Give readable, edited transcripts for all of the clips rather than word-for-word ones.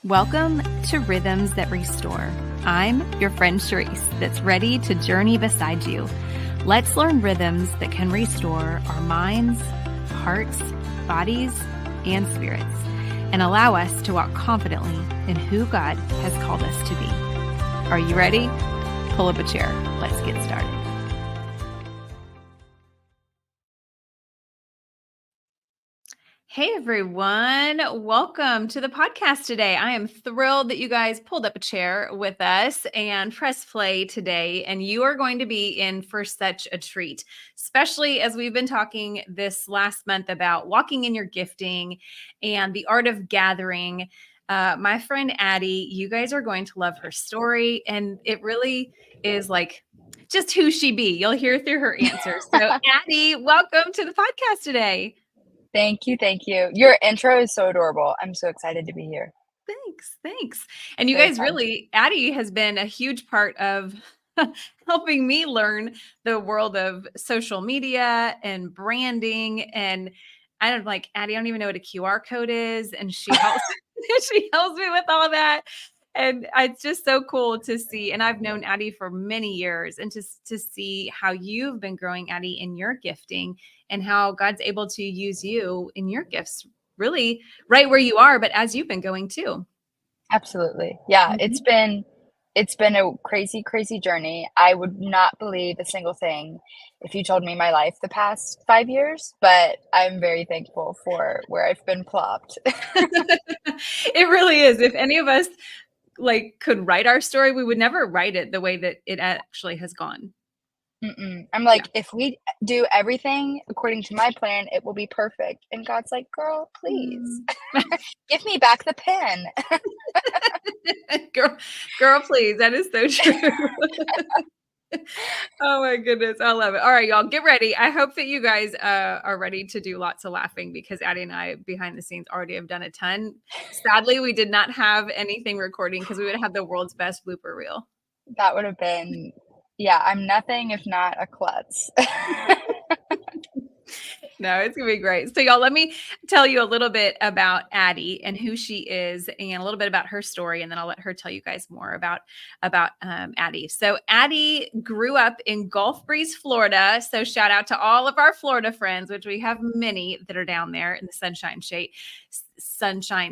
Welcome to Rhythms That Restore. I'm your friend Cherisse that's ready to journey beside you. Let's learn rhythms that can restore our minds, hearts, bodies, and spirits, and allow us to walk confidently in who God has called us to be. Are you ready? Pull up a chair. Let's get started. Hey everyone, welcome to the podcast today. I am thrilled that you guys pulled up a chair with us and press play today, and you are going to be in for such a treat, especially as we've been talking this last month about walking in your gifting and the art of gathering. My friend Addie, you guys are going to love her story, and it really is like just who she be. You'll hear through her answers. So Addie, welcome to the podcast today. Thank you. Your intro is so adorable. I'm so excited to be here. Thanks. And you guys really, Addie has been a huge part of helping me learn the world of social media and branding. And I don't like, Addie, I don't even know what a QR code is. And she helps, she helps me with all of that. And it's just so cool to see. And I've known Addie for many years, and to see how you've been growing, Addie, in your gifting and how God's able to use you in your gifts, really right where you are, but as you've been going too. Absolutely. Yeah. Mm-hmm. It's been a crazy journey. I would not believe a single thing if you told me my life the past 5 years, but I'm very thankful for where I've been plopped. It really is. If any of us could write our story, we would never write it the way that it actually has gone. I'm like, if we do everything according to my plan, it will be perfect. And God's like, girl, please give me back the pen. girl, please. That is so true. Oh my goodness. I love it. All right, y'all, get ready. I hope that you guys are ready to do lots of laughing, because Addie and I behind the scenes already have done a ton. Sadly, we did not have anything recording, because we would have had the world's best blooper reel. That would have been, I'm nothing if not a klutz. No, it's going to be great. So y'all, let me tell you a little bit about Addie and who she is, and a little bit about her story. And then I'll let her tell you guys more about Addie. So Addie grew up in Gulf Breeze, Florida. So shout out to all of our Florida friends, which we have many that are down there in the Sunshine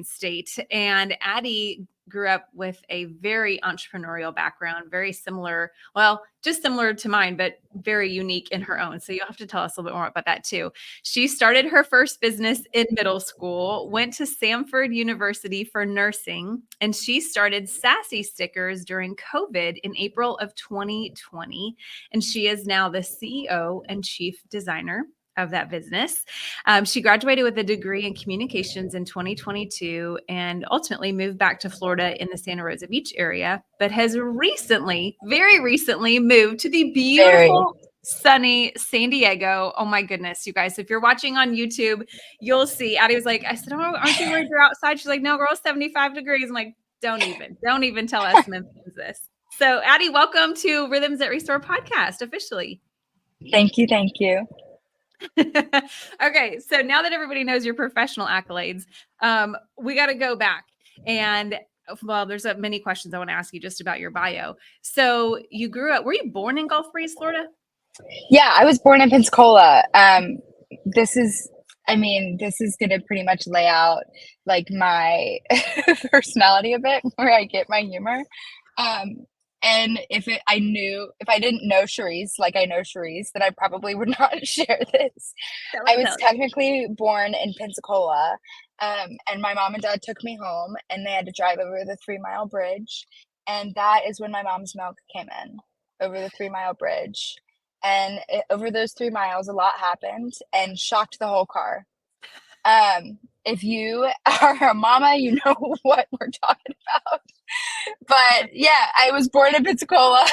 State. And Addie grew up with a very entrepreneurial background, very similar, just similar to mine, but very unique in her own. So you'll have to tell us a little bit more about that too. She started her first business in middle school, went to Stanford University for nursing, and she started Sassy Stickers during COVID in April of 2020. And she is now the CEO and chief designer of that business. She graduated with a degree in communications in 2022 and ultimately moved back to Florida in the Santa Rosa Beach area, but has very recently moved to the beautiful, sunny San Diego. Oh my goodness, you guys. So if you're watching on YouTube, you'll see Addie was like, I said, oh, aren't you worried you're outside? She's like, no, girl, 75 degrees. I'm like, don't even tell us Memphis this. So Addie, welcome to Rhythms That Restore podcast officially. Thank you. Okay, so now that everybody knows your professional accolades, we got to go back. And there's many questions I want to ask you just about your bio. So you were you born in Gulf Breeze, Florida? Yeah, I was born in Pensacola. This is going to pretty much lay out like my personality a bit, where I get my humor. And if I didn't know Cherisse like I know Cherisse, then I probably would not share this. I was technically born in Pensacola, and my mom and dad took me home, and they had to drive over the 3 Mile Bridge. And that is when my mom's milk came in, over the 3 Mile Bridge. And over those 3 miles, a lot happened and shocked the whole car. If you are a mama, you know what we're talking about. But yeah, I was born in Pensacola,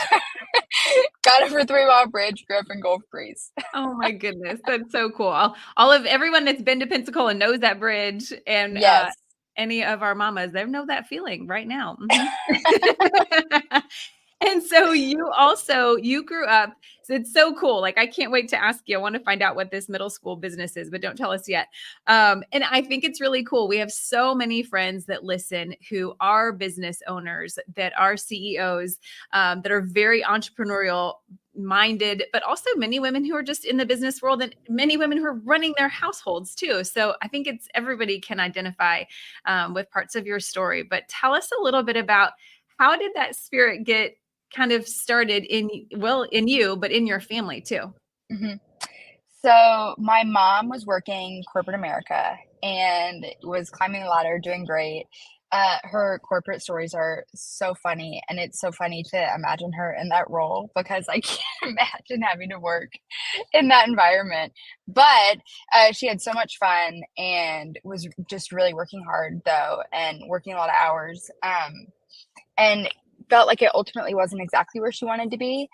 got over 3 Mile Bridge, grew up in Gulf Breeze. Oh my goodness, that's so cool. All of everyone that's been to Pensacola knows that bridge, and yes. Any of our mamas, they know that feeling right now. Mm-hmm. And so you grew up. So it's so cool. Like, I can't wait to ask you. I want to find out what this middle school business is, but don't tell us yet. And I think it's really cool. We have so many friends that listen who are business owners, that are CEOs, that are very entrepreneurial minded, but also many women who are just in the business world, and many women who are running their households too. So I think everybody can identify with parts of your story. But tell us a little bit about, how did that spirit get kind of started in you, but in your family too? Mhm. So my mom was working corporate America and was climbing the ladder, doing great. Her corporate stories are so funny, and it's so funny to imagine her in that role because I can't imagine having to work in that environment. But she had so much fun and was just really working hard though, and working a lot of hours. And felt like it ultimately wasn't exactly where she wanted to be.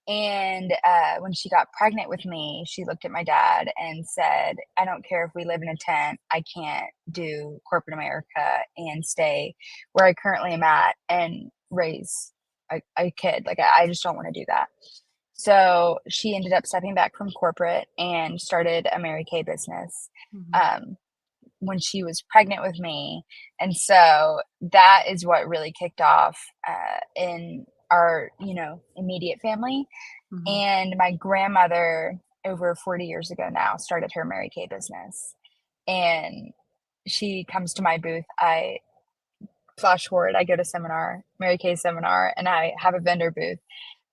And when she got pregnant with me, she looked at my dad and said, I don't care if we live in a tent, I can't do corporate America and stay where I currently am at and raise a kid. Like, I just don't want to do that. So she ended up stepping back from corporate and started a Mary Kay business. Mhm. When she was pregnant with me. And so that is what really kicked off in our, immediate family. Mhm. And my grandmother, over 40 years ago now, started her Mary Kay business. And she comes to my booth. I flash forward, I go to seminar, Mary Kay seminar, and I have a vendor booth.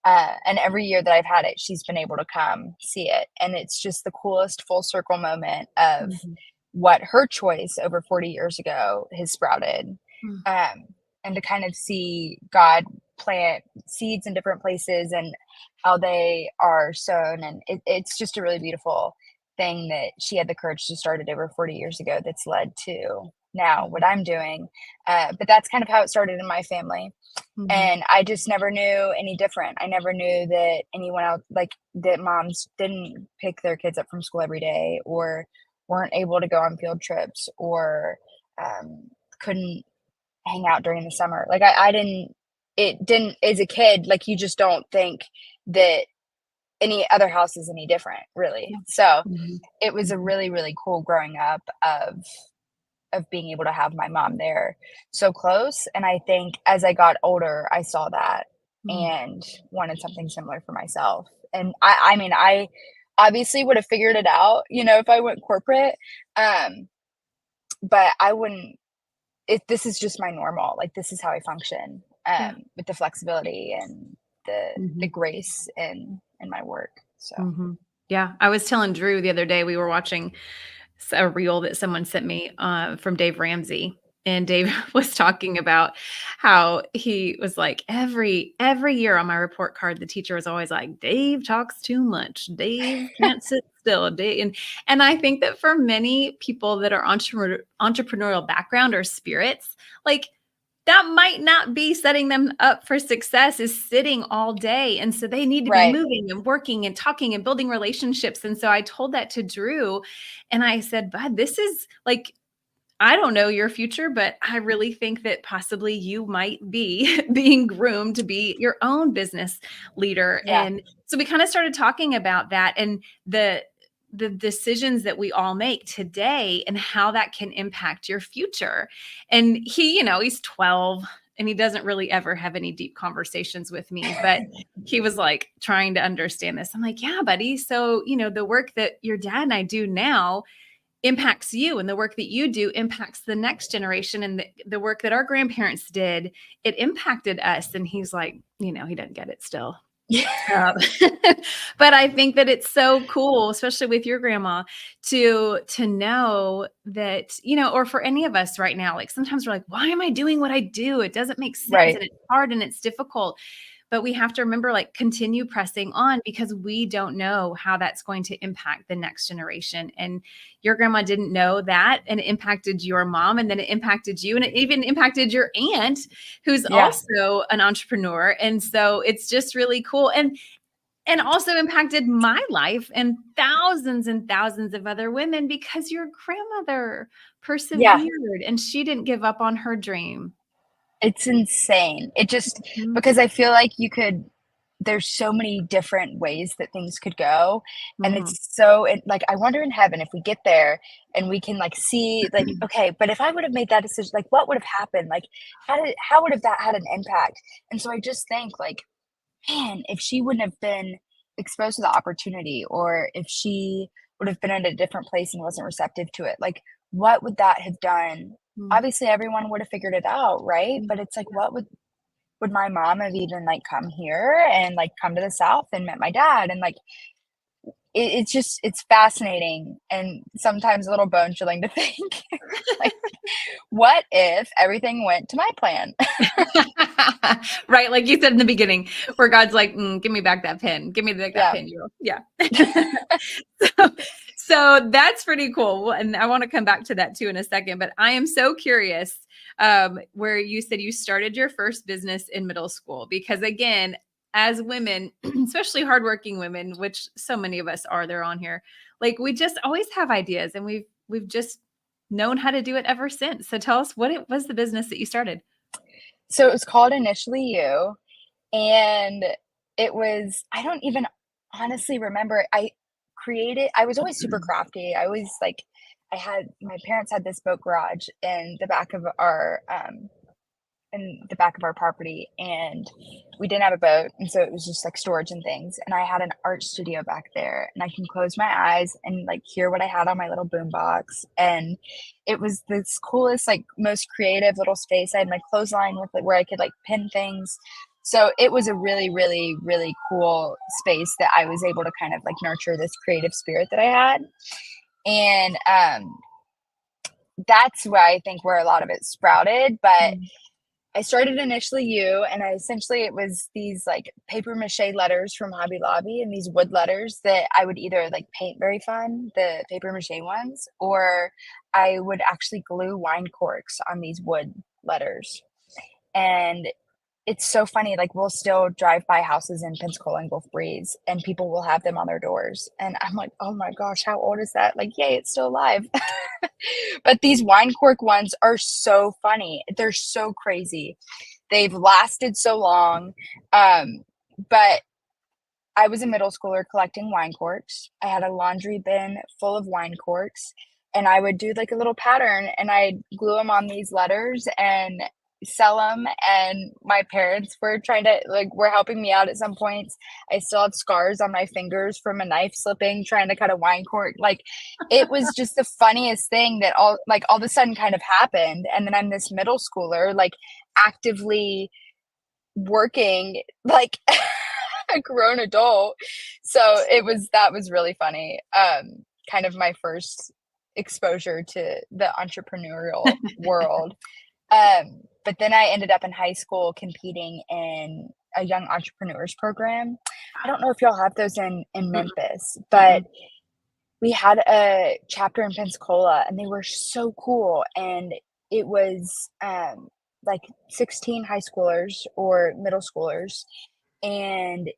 And every year that I've had it, she's been able to come see it. And it's just the coolest full circle moment of Mhm. what her choice over 40 years ago has sprouted. Mhm. Um, and to kind of see God plant seeds in different places and how they are sown. And it's just a really beautiful thing that she had the courage to start it over 40 years ago that's led to now what I'm doing. But that's kind of how it started in my family. Mhm. And I just never knew any different. I never knew that anyone else, like that moms didn't pick their kids up from school every day, or weren't able to go on field trips, or couldn't hang out during the summer. Like it didn't, as a kid, like you just don't think that any other house is any different, really. Yeah. So Mhm. it was a Mhm. really, really cool growing up of being able to have my mom there so close. And I think as I got older, I saw that Mhm. and wanted something similar for myself. And I mean, I obviously would have figured it out, if I went corporate. Um, but I wouldn't, this is just my normal, like this is how I function, Yeah. with the flexibility and the Mhm. grace in my work. So Mhm. Yeah. I was telling Drew the other day, we were watching a reel that someone sent me from Dave Ramsey. And Dave was talking about how he was like, every year on my report card, the teacher was always like, Dave talks too much. Dave can't sit still. Dave. And I think that for many people that are entrepreneurial background or spirits, like, that might not be setting them up for success, is sitting all day. And so they need to be right. moving and working and talking and building relationships. And so I told that to Drew, and I said, Bud, this is like, I don't know your future, but I really think that possibly you might be being groomed to be your own business leader. Yeah. And so we kind of started talking about that, and the decisions that we all make today and how that can impact your future. And he, he's 12 and he doesn't really ever have any deep conversations with me, but he was like trying to understand this. I'm like, yeah, buddy. So, the work that your dad and I do now impacts you, and the work that you do impacts the next generation, and the work that our grandparents did, it impacted us. And he's like, he doesn't get it still. Um, but I think that it's so cool, especially with your grandma, to know that, or for any of us right now, like sometimes we're like, why am I doing what I do? It doesn't make sense, Right. and it's hard and it's difficult. But we have to remember, like, continue pressing on, because we don't know how that's going to impact the next generation. And your grandma didn't know that, and it impacted your mom, and then it impacted you, and it even impacted your aunt, who's Yeah. also an entrepreneur. And so it's just really cool. And also impacted my life and thousands of other women, because your grandmother Yeah. persevered and she didn't give up on her dream. It's insane. It just, Mhm. because I feel like there's so many different ways that things could go. And Mhm. like, I wonder in heaven if we get there and we can like see like, okay, but if I would have made that decision, like what would have happened? Like, how would have that had an impact? And so I just think like, man, if she wouldn't have been exposed to the opportunity, or if she would have been in a different place and wasn't receptive to it, like what would that have done? Mm. Obviously, everyone would have figured it out, right? Mm. But it's like, what would my mom have even like come here and like come to the South and met my dad? And like, it's just, it's fascinating and sometimes a little bone chilling to think, like, what if everything went to my plan? Right, like you said in the beginning, where God's like, "Give me back that pen. Give me back that Yeah. pen, you." Yeah. So, so that's pretty cool, and I want to come back to that too in a second. But I am so curious, where you said you started your first business in middle school, because again, as women, especially hardworking women, which so many of us are, they're on here, like we just always have ideas, and we've just known how to do it ever since. So tell us what it was the business that you started. So it was called Initially You. And it was, I don't even honestly remember. I was always super crafty. My parents had this boat garage in the back of our property, and we didn't have a boat, and so it was just like storage and things. And I had an art studio back there, and I can close my eyes and like hear what I had on my little boombox. And it was this coolest, like most creative little space. I had my clothesline with it where I could like pin things. So it was a really, really, really cool space that I was able to kind of like nurture this creative spirit that I had. And that's where I think where a lot of it sprouted. But Mm. I started Initially You, and it was these like paper mache letters from Hobby Lobby, and these wood letters that I would either like paint very fun, the paper mache ones, or I would actually glue wine corks on these wood letters. And it's so funny, like we'll still drive by houses in Pensacola and Gulf Breeze, and people will have them on their doors. And I'm like, oh my gosh, how old is that? Like, yay, it's still alive. But these wine cork ones are so funny. They're so crazy. They've lasted so long. But I was a middle schooler collecting wine corks. I had a laundry bin full of wine corks, and I would do like a little pattern and I'd glue them on these letters and sell them. And my parents were helping me out at some points. I still have scars on my fingers from a knife slipping trying to cut a wine cork. Like, it was just the funniest thing that all of a sudden kind of happened. And then I'm this middle schooler, like actively working like a grown adult. So that was really funny. Kind of my first exposure to the entrepreneurial world. But then I ended up in high school competing in a young entrepreneurs program. I don't know if y'all have those in Mm-mm. Memphis, but Mm-mm. we had a chapter in Pensacola, and they were so cool. And it was like 16 high schoolers or middle schoolers, and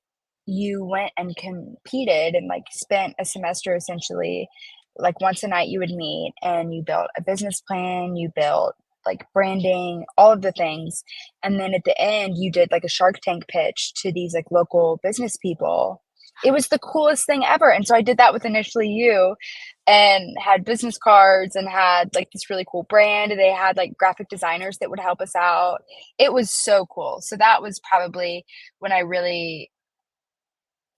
you went and competed and like spent a semester essentially, like once a night you would meet and you built a business plan, you built like branding, all of the things. And then at the end you did like a Shark Tank pitch to these like local business people. It was the coolest thing ever. And so I did that with Initially You, and had business cards and had like this really cool brand. They had like graphic designers that would help us out. It was so cool. So that was probably when I really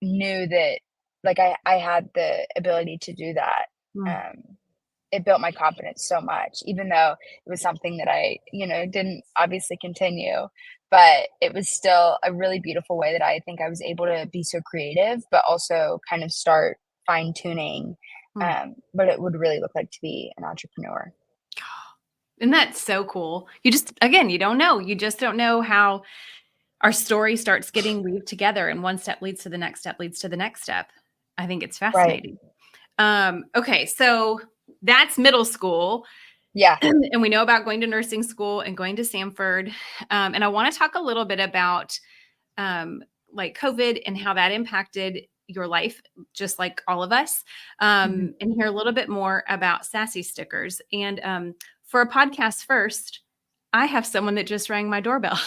knew that like I had the ability to do that. Mm. Um, it built my confidence so much, even though it was something that I, didn't obviously continue, but it was still a really beautiful way that I think I was able to be so creative, but also kind of start fine tuning Mm. what it would really look like to be an entrepreneur. And that's so cool. You just, again, you don't know. You just don't know how our story starts getting weaved together, and one step leads to the next step leads to the next step. I think it's Right. fascinating. Okay, so that's middle school. Yeah. And we know about going to nursing school and going to Stanford. And I want to talk a little bit about like COVID and how that impacted your life, just like all of us, Mhm. and hear a little bit more about Sassy Stickers. And for a podcast first, I have someone that just rang my doorbell.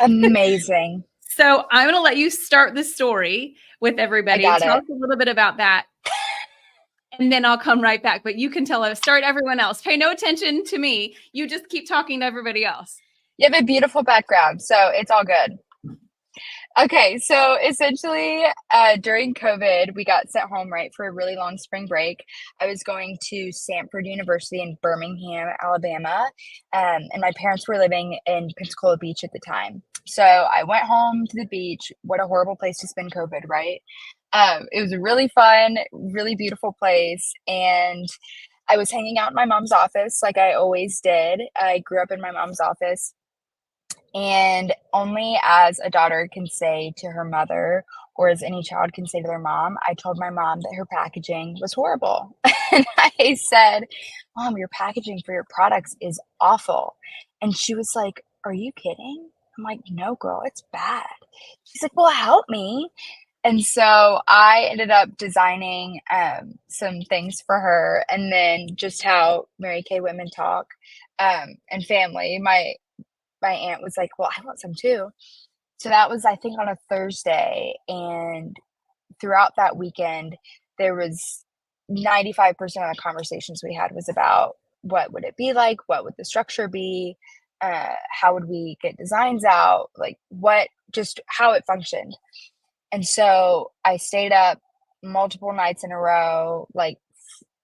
Amazing. So I'm going to let you start the story with everybody. I got Tell it. us a little bit about that. And then I'll come right back. But you can start everyone else. Pay no attention to me. You just keep talking to everybody else. You have a beautiful background, so it's all good. Okay, so essentially, during COVID, we got sent home, right, for a really long spring break. I was going to Stanford University in Birmingham, Alabama, and my parents were living in Pensacola Beach at the time. So I went home to the beach. What a horrible place to spend COVID, right? It was a really fun, really beautiful place, and I was hanging out in my mom's office like I always did. I grew up in my mom's office. And only as a daughter can say to her mother, or as any child can say to their mom, I told my mom that her packaging was horrible. And I said, Mom, your packaging for your products is awful. And she was like, Are you kidding? I'm like, No, girl, it's bad. She's like, Well, help me. And so I ended up designing some things for her, and then just how Mary Kay women talk and family. My aunt was like, Well, I want some too. So that was, I think, on a Thursday. And throughout that weekend, there was 95% of the conversations we had was about what would it be like? What would the structure be? How would we get designs out? Like just how it functioned. And so I stayed up multiple nights in a row. Like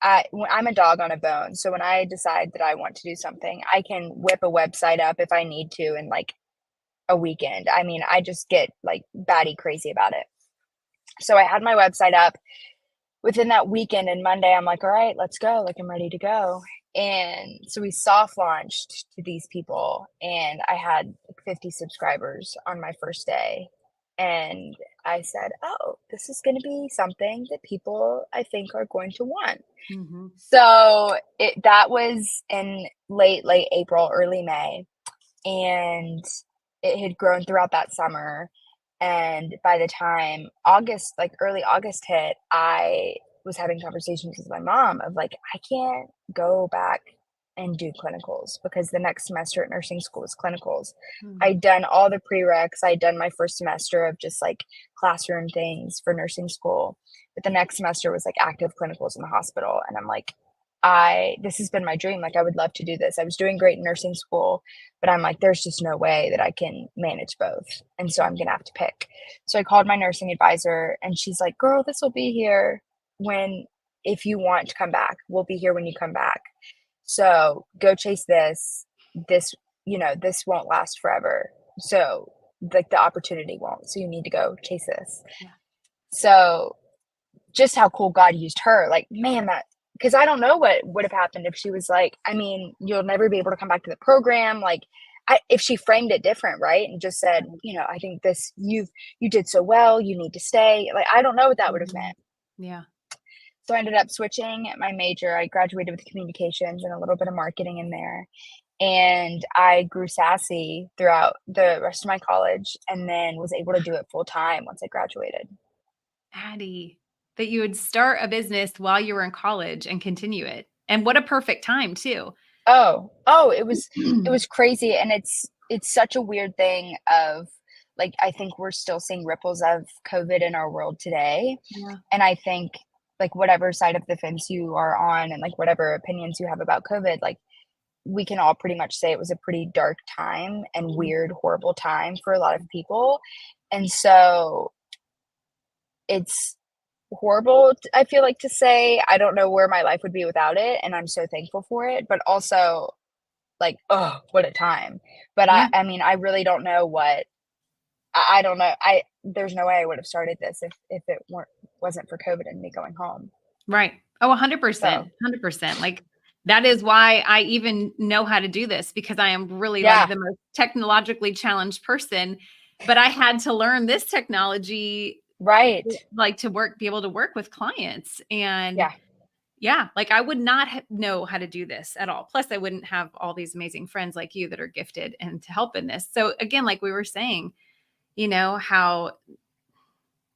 I'm a dog on a bone. So when I decide that I want to do something, I can whip a website up if I need to in like a weekend. I mean, I just get like batty crazy about it. So I had my website up within that weekend, and Monday I'm like, all right, let's go. Like, I'm ready to go. And so we soft launched to these people, and I had like 50 subscribers on my first day. And I said, oh, this is going to be something that people I think are going to want. Mm-hmm. So that was in late April, early May, and it had grown throughout that summer. And by the time August, like early August hit, I was having conversations with my mom of like, I can't go back and do clinicals because the next semester at nursing school was clinicals. Mm-hmm. I'd done all the prereqs. I'd done my first semester of just like classroom things for nursing school. But the next semester was like active clinicals in the hospital. And I'm like, this has been my dream. Like, I would love to do this. I was doing great in nursing school, but I'm like, there's just no way that I can manage both. And so I'm going to have to pick. So I called my nursing advisor, and she's like, girl, this will be here if you want to come back. We'll be here when you come back. So go chase this. This won't last forever. So like the opportunity won't. So you need to go chase this. Yeah. So just how cool God used her. Like, man, because I don't know what would have happened if she was like, I mean, you'll never be able to come back to the program. Like, if she framed it different, right? And just said, I think you did so well, you need to stay. Like, I don't know what that would have meant. Yeah. So I ended up switching my major. I graduated with communications and a little bit of marketing in there. And I grew sassy throughout the rest of my college, and then was able to do it full time once I graduated. Addie, that you would start a business while you were in college and continue it. And what a perfect time too. Oh, it was crazy. And it's such a weird thing of like, I think we're still seeing ripples of COVID in our world today. Yeah. And I think like whatever side of the fence you are on, and like whatever opinions you have about COVID, like we can all pretty much say it was a pretty dark time and weird, horrible time for a lot of people. And so it's horrible, I feel like, to say. I don't know where my life would be without it, and I'm so thankful for it, but also like, oh, what a time. But Yeah. I mean, I really don't know I don't know. There's no way I would have started this if it wasn't for COVID and me going home. Right. Oh, 100%. 100%. Like, that is why I even know how to do this, because I am really like the most technologically challenged person, but I had to learn this technology, right? Like to be able to work with clients. And yeah, like I would not know how to do this at all. Plus I wouldn't have all these amazing friends like you that are gifted and to help in this. So again, like we were saying, how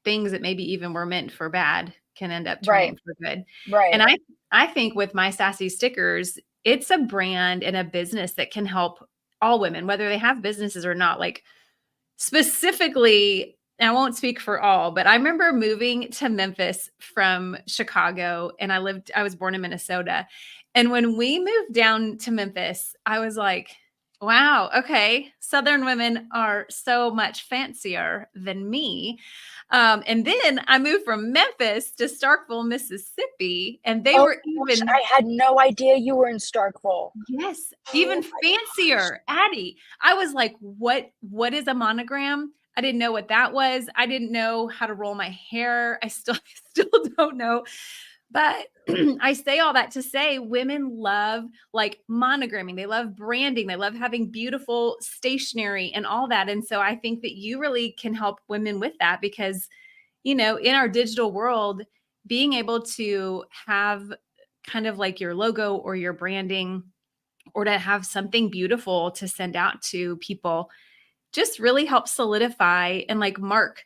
things that maybe even were meant for bad can end up turning for good. Right. And I think with My Sassy Stickers, it's a brand and a business that can help all women, whether they have businesses or not. Like specifically, I won't speak for all, but I remember moving to Memphis from Chicago, and I was born in Minnesota. And when we moved down to Memphis, I was like, wow, okay, Southern women are so much fancier than me. And then I moved from Memphis to Starkville, Mississippi, and they were Gosh, even, I had no idea you were in Starkville. yes, Oh even my fancier. Addie, I was like, what is a monogram? I didn't know what that was. I didn't know how to roll my hair. I still don't know. But I say all that to say women love like monogramming. They love branding. They love having beautiful stationery and all that. And so I think that you really can help women with that because, in our digital world, being able to have kind of like your logo or your branding or to have something beautiful to send out to people just really helps solidify and like mark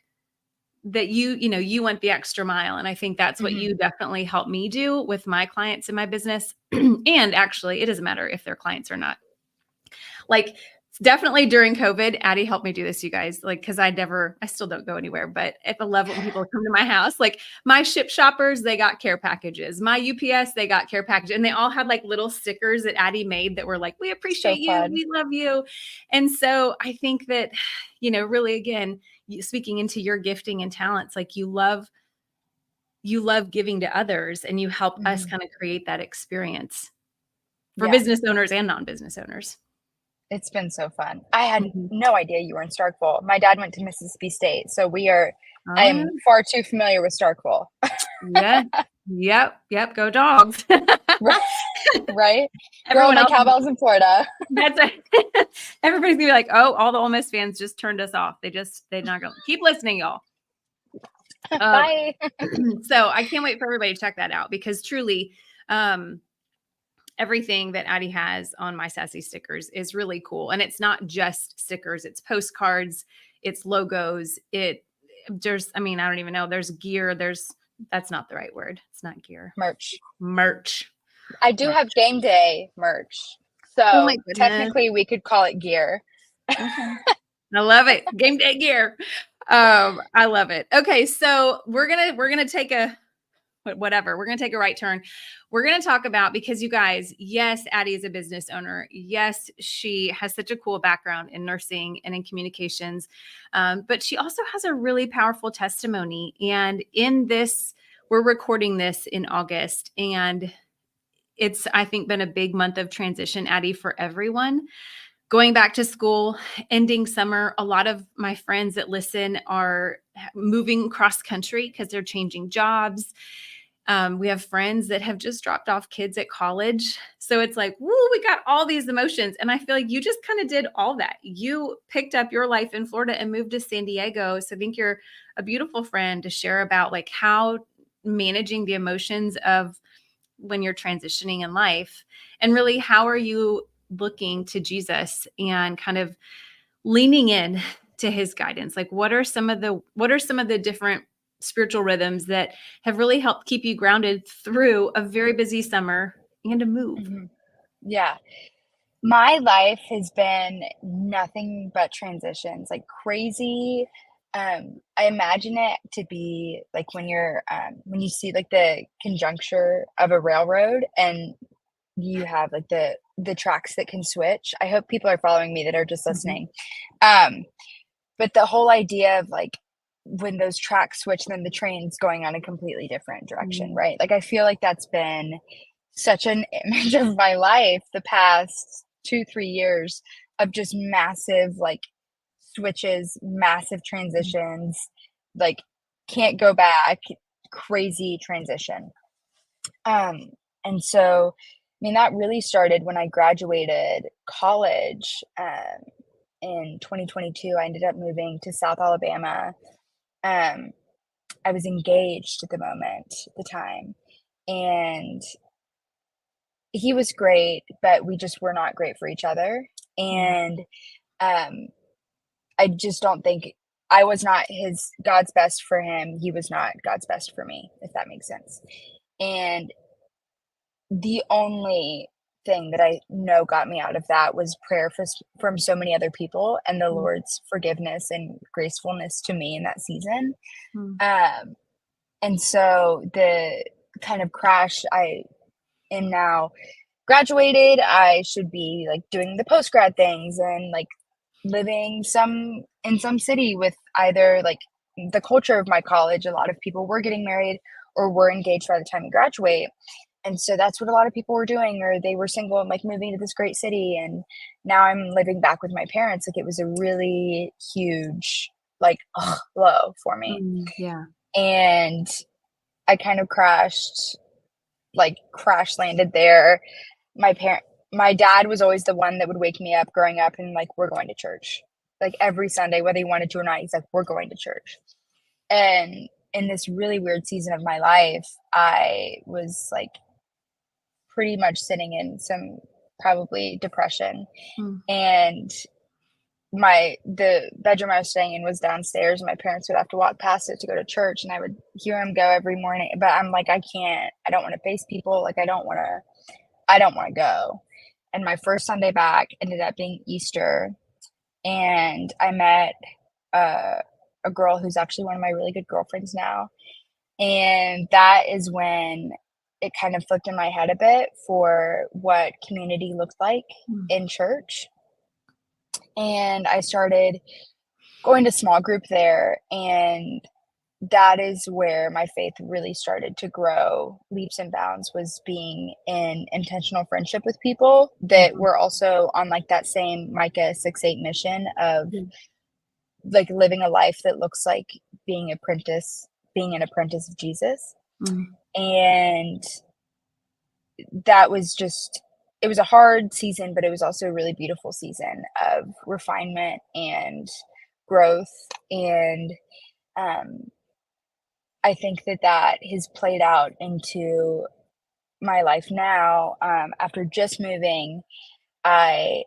that you went the extra mile. And I think that's what you definitely helped me do with my clients in my business. And actually, it doesn't matter if they're clients or not. Like definitely during COVID, Addie helped me do this, you guys, like, cause I still don't go anywhere, but at the level when people come to my house, like my ship shoppers, they got care packages, my UPS, they got care packages, and they all had like little stickers that Addie made that were like, we appreciate you. fun. We love you. And so I think that, really, again, speaking into your gifting and talents, like you love giving to others and you help us kind of create that experience for business owners and non-business owners. It's been so fun. I had no idea you were in Starkville. My dad went to Mississippi State, so I am far too familiar with Starkville. Yeah. Yep. Go Dogs. Right? Everyone Girl, my else, cowbells in Florida. that's it. Everybody's gonna be like, oh, all the Ole Miss fans just turned us off. They're not going. Keep listening, y'all. Bye. So I can't wait for everybody to check that out because truly, everything that Addie has on My Sassy Stickers is really cool. And it's not just stickers, it's postcards, it's logos. I don't even know. There's gear. That's not the right word. It's not gear. Merch. I do have game day merch. So technically we could call it gear. Okay. I love it. Game day gear. I love it. Okay. So we're going to take We're going to take a right turn. We're going to talk about, because you guys, yes, Addie is a business owner. Yes, she has such a cool background in nursing and in communications. But she also has a really powerful testimony. And in this, we're recording this in August, and it's, I think, been a big month of transition, Addie, for everyone. Going back to school, ending summer, a lot of my friends that listen are moving cross country because they're changing jobs. We have friends that have just dropped off kids at college. So it's like, woo, we got all these emotions. And I feel like you just kind of did all that. You picked up your life in Florida and moved to San Diego. So I think you're a beautiful friend to share about like how managing the emotions of when you're transitioning in life, and really how are you looking to Jesus and kind of leaning in to his guidance? Like what are some of the different spiritual rhythms that have really helped keep you grounded through a very busy summer and a move? Yeah. My life has been nothing but transitions, like crazy. I imagine it to be like when you see like the conjuncture of a railroad and you have like the tracks that can switch. I hope people are following me that are just listening. But the whole idea of like when those tracks switch, then the train's going on a completely different direction, right? Like I feel like that's been such an image of my life the past 2-3 years of just massive like switches, massive transitions, like can't go back, crazy transition. And so, I mean, that really started when I graduated college in 2022. I ended up moving to South Alabama. I was engaged at the time, and he was great, but we just were not great for each other. And I just don't think I was not God's best for him. He was not God's best for me, if that makes sense. And the only thing that I know got me out of that was prayer from so many other people and the Mm. Lord's forgiveness and gracefulness to me in that season. Mm. And so the kind of crash I am now graduated, I should be like doing the post grad things and like living in some city with either like the culture of my college. A lot of people were getting married or were engaged by the time you graduate. And so that's what a lot of people were doing, or they were single and like moving to this great city. And now I'm living back with my parents. Like it was a really huge, like, blow for me. Yeah. And I kind of crash landed there. My dad was always the one that would wake me up growing up and like, we're going to church. Like every Sunday, whether he wanted to or not, he's like, we're going to church. And in this really weird season of my life, I was like pretty much sitting in some probably depression. Mm. And the bedroom I was staying in was downstairs, and my parents would have to walk past it to go to church, and I would hear him go every morning. But I'm like, I don't want to face people. Like I don't want to go. And my first Sunday back ended up being Easter, and I met a girl who's actually one of my really good girlfriends now. And that is when it kind of flipped in my head a bit for what community looked like in church. And I started going to small group there, and that is where my faith really started to grow leaps and bounds, was being in intentional friendship with people that were also on like that same Micah 6:8 mission of like living a life that looks like being an apprentice of Jesus. And that was it was a hard season, but it was also a really beautiful season of refinement and growth. And I think that has played out into my life now. After just moving, I,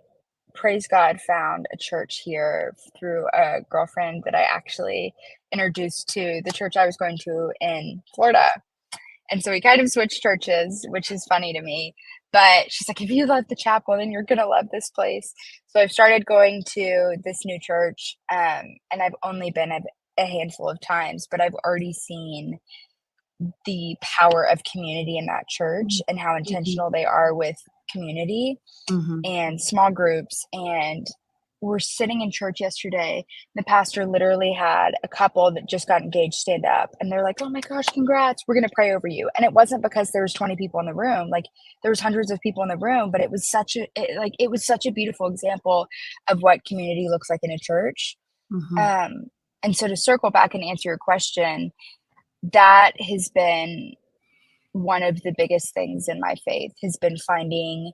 praise God, found a church here through a girlfriend that I actually introduced to the church I was going to in Florida. And so we kind of switched churches, which is funny to me. But she's like, if you love the chapel, then you're going to love this place. So I've started going to this new church, and I've only been a handful of times, but I've already seen the power of community in that church and how intentional they are with community and small groups. And we're sitting in church yesterday. The pastor literally had a couple that just got engaged stand up, and they're like, oh my gosh, congrats, we're going to pray over you. And it wasn't because there was 20 people in the room. Like there was hundreds of people in the room, but it was such a beautiful example of what community looks like in a church. And so to circle back and answer your question, that has been one of the biggest things in my faith, has been finding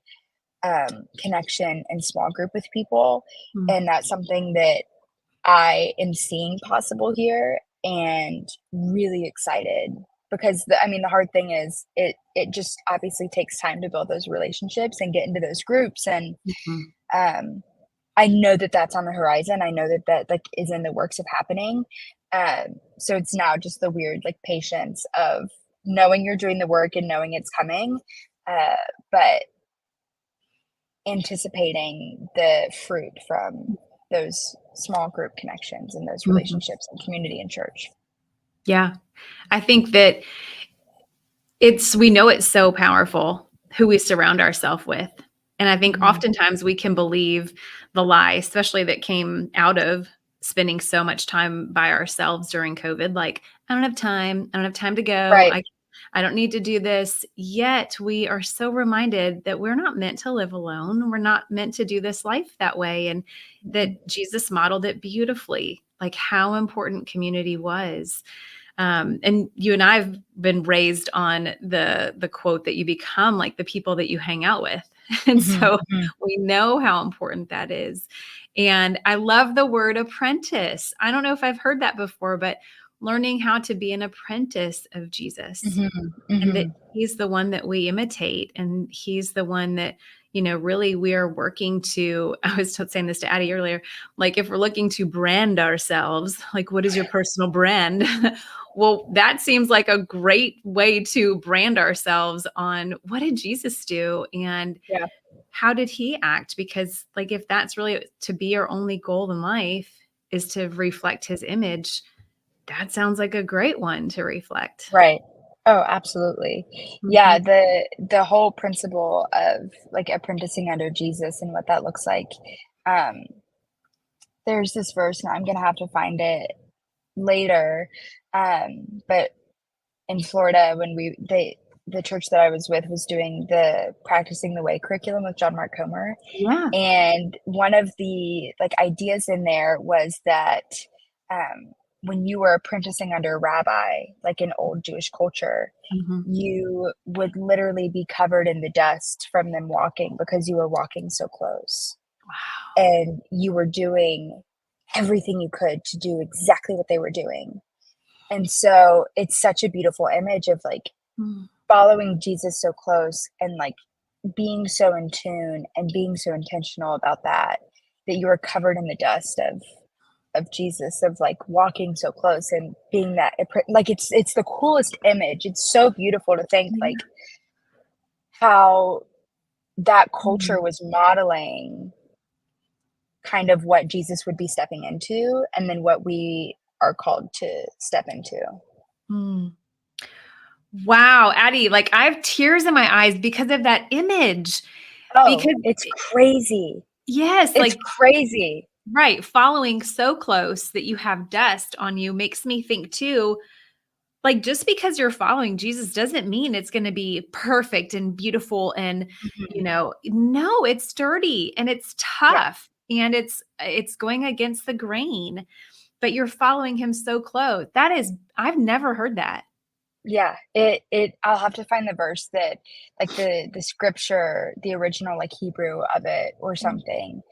connection in small group with people. And that's something that I am seeing possible here, and really excited, because the hard thing is it just obviously takes time to build those relationships and get into those groups. And I know that that's on the horizon. I know that like is in the works of happening. So it's now just the weird like patience of knowing you're doing the work and knowing it's coming, but anticipating the fruit from those small group connections and those relationships and community in church. Yeah. I think that we know it's so powerful who we surround ourselves with. And I think oftentimes we can believe the lie, especially that came out of spending so much time by ourselves during COVID. Like, I don't have time. I don't have time to go. Right. I don't need to do this. Yet we are so reminded that we're not meant to live alone. We're not meant to do this life that way. And that Jesus modeled it beautifully, like how important community was. And you and I have been raised on the quote that you become like the people that you hang out with. And so we know how important that is. And I love the word apprentice. I don't know if I've heard that before, but learning how to be an apprentice of Jesus, and that he's the one that we imitate. And he's the one that, really we are working to, I was saying this to Addie earlier, like if we're looking to brand ourselves, like what is your personal brand? Well, that seems like a great way to brand ourselves on what did Jesus do and Yeah. how did he act? Because like if that's really to be our only goal in life is to reflect his image, that sounds like a great one to reflect. Right. Oh, absolutely. Yeah, Mhm. the whole principle of like apprenticing under Jesus and what that looks like. Um, there's this verse, and I'm gonna have to find it later. But in Florida, when the church that I was with was doing the Practicing the Way curriculum with John Mark Comer, Yeah. and one of the like ideas in there was that when you were apprenticing under a rabbi, like in old Jewish culture, Mhm. you would literally be covered in the dust from them walking because you were walking so close Wow. and you were doing everything you could to do exactly what they were doing. And so it's such a beautiful image of like Mm. following Jesus so close and like being so in tune and being so intentional about that, that you are covered in the dust of Jesus, of like walking so close and being that like it's the coolest image. It's so beautiful to think Yeah. like how that culture Mm. was modeling kind of what Jesus would be stepping into and then what we are called to step into. Mm. Wow, Addie, like I have tears in my eyes because of that image. Oh, Because it's crazy. yes, It's like crazy. right, following so close that you have dust on you makes me think too, like just because you're following Jesus doesn't mean it's going to be perfect and beautiful and Mhm. no, it's dirty and it's Yeah. tough and it's going against the grain, but you're following him so close. That is I've never heard that. Yeah, it I'll have to find the verse that like the scripture, the original like Hebrew of it or something,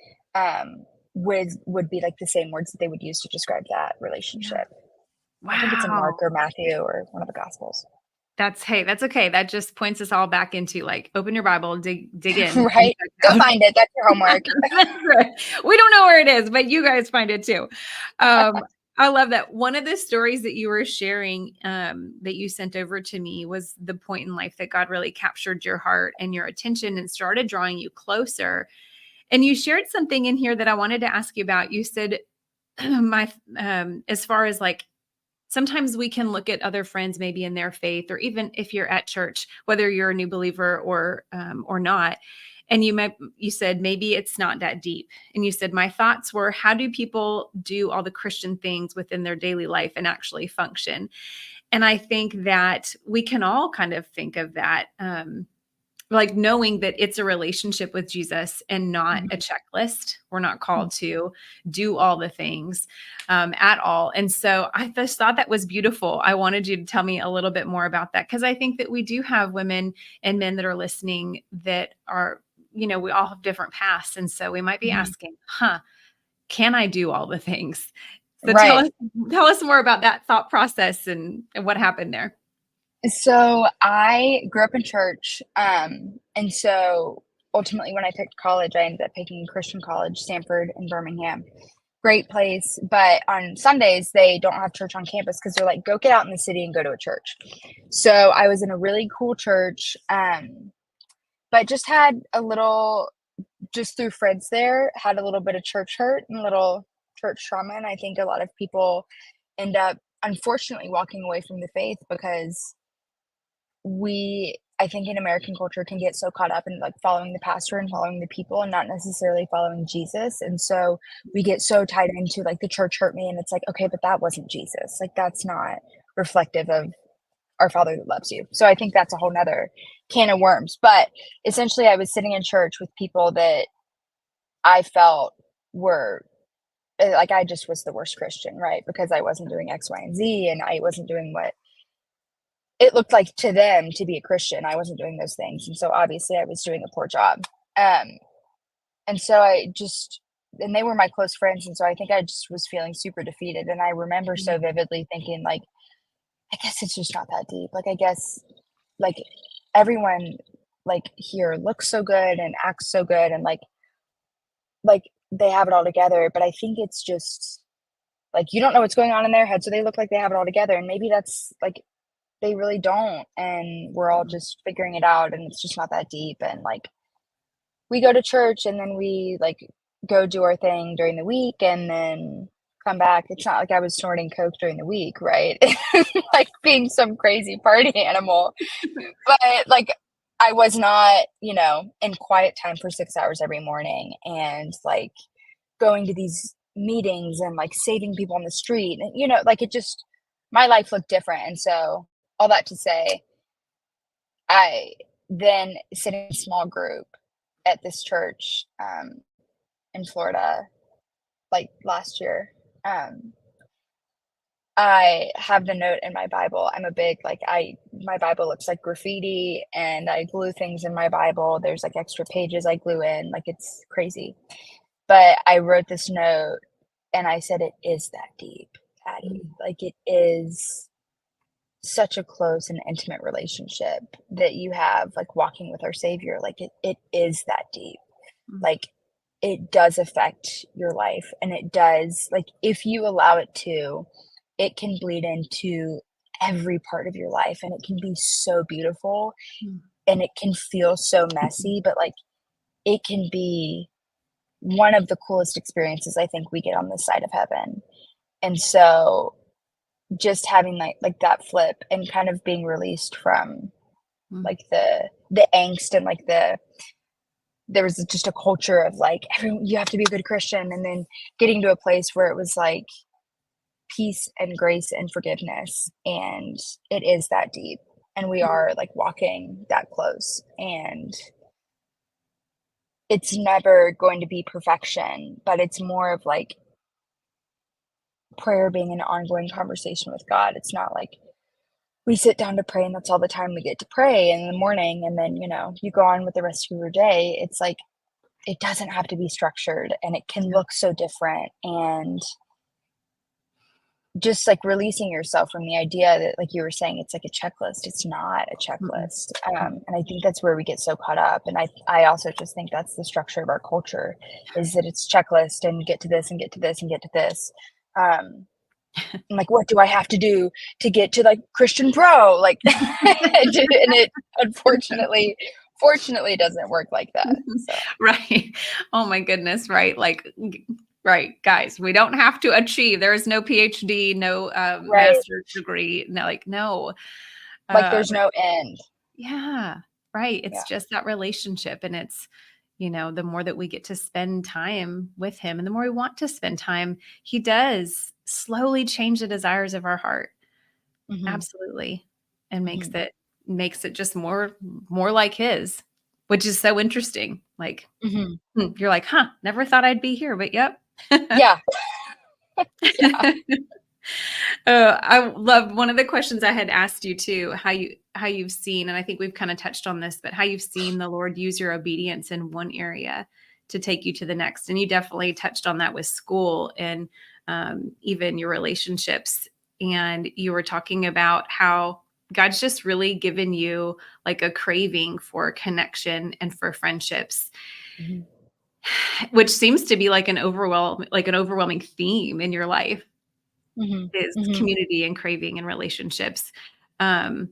would be like the same words that they would use to describe that Yeah. relationship. I think it's in Mark Wow. or Matthew or one of the gospels. That's hey, that's okay. That just points us all back into like open your Bible, dig in and Right? check Go it out. find it. That's your homework. We don't know where it is, but you guys find it too. I love that. One of the stories that you were sharing that you sent over to me was the point in life that God really captured your heart and your attention and started drawing you closer. And you shared something in here that I wanted to ask you about. You said, my, as far as like, sometimes we can look at other friends maybe in their faith or even if you're at church whether you're a new believer or not and you said maybe it's not that deep and you said my thoughts were how do people do all the Christian things within their daily life and actually function, and I think that we can all kind of think of that like knowing that it's a relationship with Jesus and not a Mhm. checklist. We're not called to do all the things at all. And so I just thought that was beautiful. I wanted you to tell me a little bit more about that because I think that we do have women and men that are listening that are, we all have different paths. And so we might be Mhm. asking, can I do all the things? So Right. tell us more about that thought process and what happened there. So I grew up in church, and so ultimately when I picked college, I ended up picking Christian college, Stanford in Birmingham. Great place, but on Sundays they don't have church on campus because they're like, go get out in the city and go to a church. So I was in a really cool church, but just had a little, just through friends there, had a little bit of church hurt and a little church trauma. And I think a lot of people end up, unfortunately, walking away from the faith because I think in American culture can get so caught up in like following the pastor and following the people and not necessarily following Jesus. And so we get so tied into like the church hurt me and it's like, okay, but that wasn't Jesus. Like that's not reflective of our Father that loves you. So I think that's a whole nother can of worms. But essentially I was sitting in church with people that I felt were like I just was the worst Christian, right? Because I wasn't doing X, Y, and Z and I wasn't doing what it looked like to them to be a Christian. I wasn't doing those things. And so obviously I was doing a poor job. Um, and so and they were my close friends. And so I think I just was feeling super defeated. And I remember so vividly thinking, like, I guess it's just not that deep. Like, I guess, like, everyone, like, here looks so good and acts so good and, like, they have it all together. But I think it's just like, you don't know what's going on in their head, so they look like they have it all together, and maybe that's, like, they really don't, and we're all just figuring it out, and it's just not that deep, and, like, we go to church, and then we, like, go do our thing during the week, and then come back. It's not like I was snorting coke during the week, right? Like, being some crazy party animal, but, like, I was not, in quiet time for 6 hours every morning, and, like, going to these meetings and, like, saving people on the street, and, like, it just my life looked different, and so, all that to say, I then sit in a small group at this church, in Florida, like, last year. um, I have the note in my Bible. I'm a big, like, my Bible looks like graffiti, and I glue things in my Bible. There's, like, extra pages I glue in, like, it's crazy. But I wrote this note, and I said, "It is that deep, Addie." Like, it is such a close and intimate relationship that you have, like, walking with our Savior. Like, it is that deep. Like, it does affect your life, and it does, like, if you allow it to, it can bleed into every part of your life, and it can be so beautiful, Mm. and it can feel so messy, but, like, it can be one of the coolest experiences I think we get on this side of heaven. And so, just having, like, that flip and kind of being released from, Mm. like, the angst, and, like, there was just a culture of, like, everyone, you have to be a good Christian, and then getting to a place where it was, like, peace and grace and forgiveness, and it is that deep, and we are, like, walking that close, and it's never going to be perfection, but it's more of, like, prayer being an ongoing conversation with God. It's not like we sit down to pray and that's all the time we get to pray in the morning, and then, you go on with the rest of your day. It's like, it doesn't have to be structured, and it can look so different, and just, like, releasing yourself from the idea that, like you were saying, it's like a checklist. It's not a Mm-mm. checklist, and I think that's where we get so caught up, and I also just think that's the structure of our culture, is that it's checklist, and get to this, and get to this, and get to this. And, like, what do I have to do to get to, like, Christian Pro? Like, and it unfortunately fortunately doesn't work like that, so. Right. Oh my goodness. Right. Like, right. Guys, we don't have to achieve. There is no PhD, no Right. master's degree. No, like, no. Like, there's But no end. yeah, right. Yeah. It's just that relationship. And it's, the more that we get to spend time with him and the more we want to spend time, he does slowly change the desires of our heart. Mhm, Absolutely. And makes mhm. it just more like his, which is so interesting. Like, Mhm. you're like, huh, never thought I'd be here, but yep. Yeah. Yeah. I love one of the questions I had asked you too, how you've seen, and I think we've kind of touched on this, but how you've seen the Lord use your obedience in one area to take you to the next. And you definitely touched on that with school and even your relationships. And you were talking about how God's just really given you like a craving for connection and for friendships, Mhm, which seems to be like an overwhelming theme in your life mhm, is mhm. community and craving and relationships. Um,